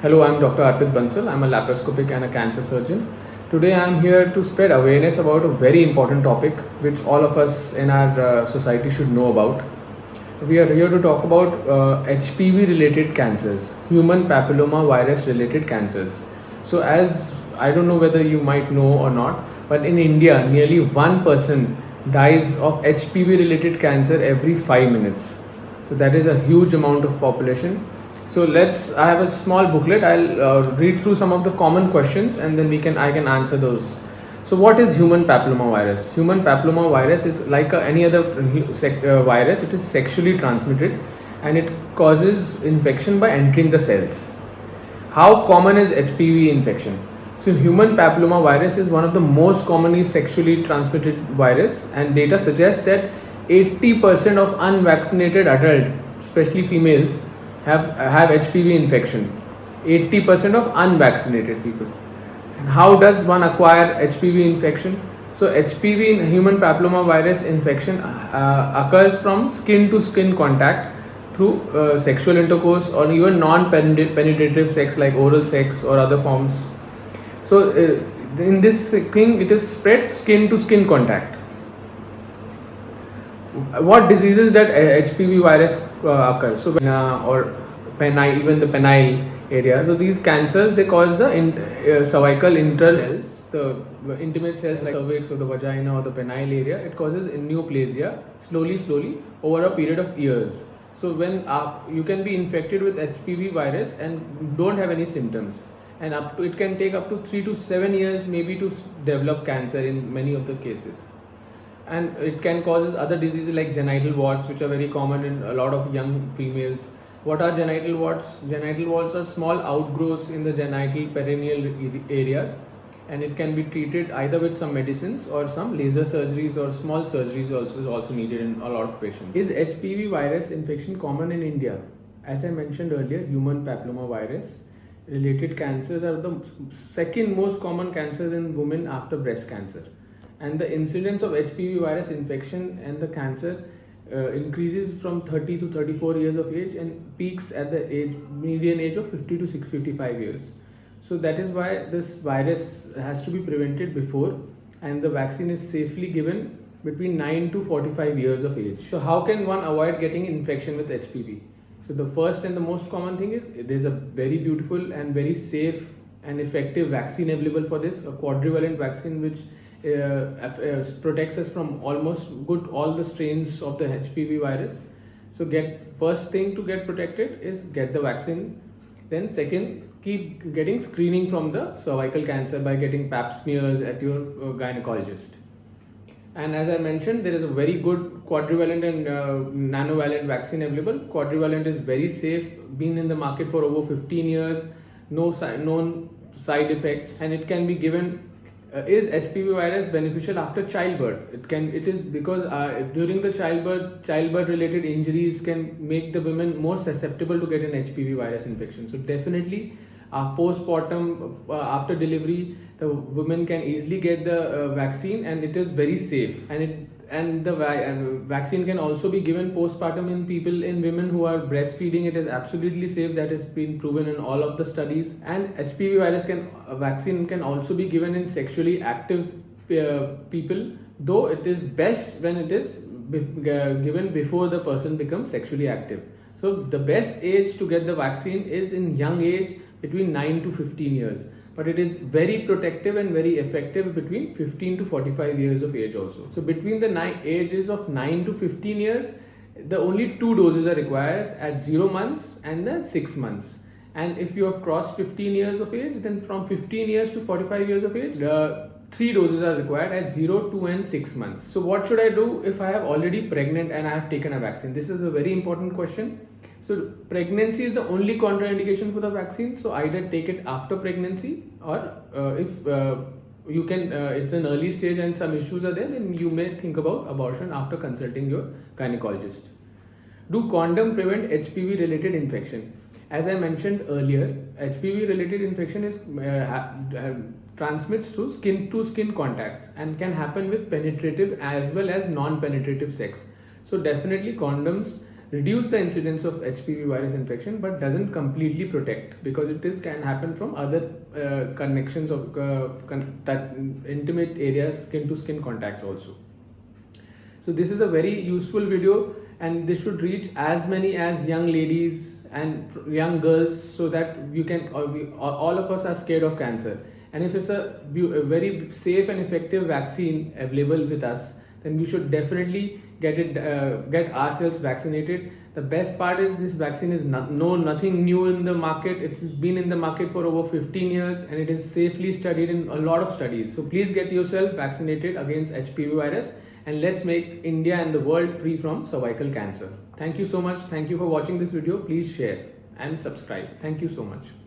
Hello, I'm Dr. Arpit Bansal. I'm a laparoscopic and a cancer surgeon. Today I'm here to spread awareness about a very important topic which all of us in our society should know about. We are here to talk about HPV related cancers, human papilloma virus related cancers. So, as I don't know whether you might know or not, but in India, nearly one person dies of HPV related cancer every 5 minutes. So, that is a huge amount of population. So I have a small booklet. I'll read through some of the common questions and then I can answer those. So what is human papilloma virus? Human papilloma virus is like any other virus. It is sexually transmitted and it causes infection by entering the cells. How common is HPV infection? So human papilloma virus is one of the most commonly sexually transmitted virus, and data suggests that 80% of unvaccinated adults, especially females, have HPV infection. 80% of unvaccinated people. And how does one acquire HPV infection? So HPV, human papilloma virus infection, occurs from skin to skin contact through sexual intercourse or even non-penetrative sex like oral sex or other forms. So in this thing, it is spread skin to skin contact. What diseases that HPV virus occurs? So or even the penile area. So these cancers, they cause the cervical internal cells, the intimate cells like cervix or the vagina or the penile area. It causes neoplasia slowly over a period of years. So when you can be infected with HPV virus and don't have any symptoms, and it can take up to 3 to 7 years maybe to develop cancer in many of the cases. And it can cause other diseases like genital warts, which are very common in a lot of young females. What are genital warts? Genital warts are small outgrowths in the genital perineal areas, and it can be treated either with some medicines or some laser surgeries, or small surgeries also needed in a lot of patients. Is HPV virus infection common in India? As I mentioned earlier, human papilloma virus related cancers are the second most common cancers in women after breast cancer. And the incidence of HPV virus infection and the cancer increases from 30 to 34 years of age and peaks at the median age of 50 to 55 years. So that is why this virus has to be prevented before, and the vaccine is safely given between 9 to 45 years of age. So how can one avoid getting infection with HPV? So the first and the most common thing is there's a very beautiful and very safe and effective vaccine available for this, a quadrivalent vaccine which protects us from almost all the strains of the HPV virus. So first thing to get protected is get the vaccine. Then second, keep getting screening from the cervical cancer by getting pap smears at your gynecologist. And as I mentioned, there is a very good quadrivalent and nanovalent vaccine available. Quadrivalent is very safe, been in the market for over 15 years, no known side effects, and it can be given. Is HPV virus beneficial after childbirth? It is because during the childbirth related injuries can make the women more susceptible to get an HPV virus infection. So definitely postpartum, after delivery, the women can easily get the vaccine, and it is very safe. And the vaccine can also be given postpartum in women who are breastfeeding. It is absolutely safe. That has been proven in all of the studies. And HPV virus vaccine can also be given in sexually active people, though it is best when it is given before the person becomes sexually active. So the best age to get the vaccine is in young age, between 9 to 15 years. But it is very protective and very effective between 15 to 45 years of age also. So between the ages of 9 to 15 years, the only 2 doses are required at 0 months and then 6 months. And if you have crossed 15 years of age, then from 15 years to 45 years of age, 3 doses are required at 0, 2 and 6 months. So what should I do if I have already pregnant and I have taken a vaccine? This is a very important question. So pregnancy is the only contraindication for the vaccine. So either take it after pregnancy, or if you can, it's an early stage and some issues are there, then you may think about abortion after consulting your gynecologist. Do condom prevent HPV related infection? As I mentioned earlier, HPV related infection is transmits through skin to skin contacts and can happen with penetrative as well as non-penetrative sex. So definitely condoms reduce the incidence of HPV virus infection, but doesn't completely protect, because it is can happen from other connections of intimate areas, skin to skin contacts also. So this is a very useful video, and this should reach as many as young ladies and young girls, so that you can all of us are scared of cancer, and if it's a very safe and effective vaccine available with us, then we should definitely get ourselves vaccinated. The best part is this vaccine is nothing new in the market. It's been in the market for over 15 years, and it is safely studied in a lot of studies. So please get yourself vaccinated against HPV virus, and let's make India and the world free from cervical cancer. Thank you so much. Thank you for watching this video. Please share and subscribe. Thank you so much.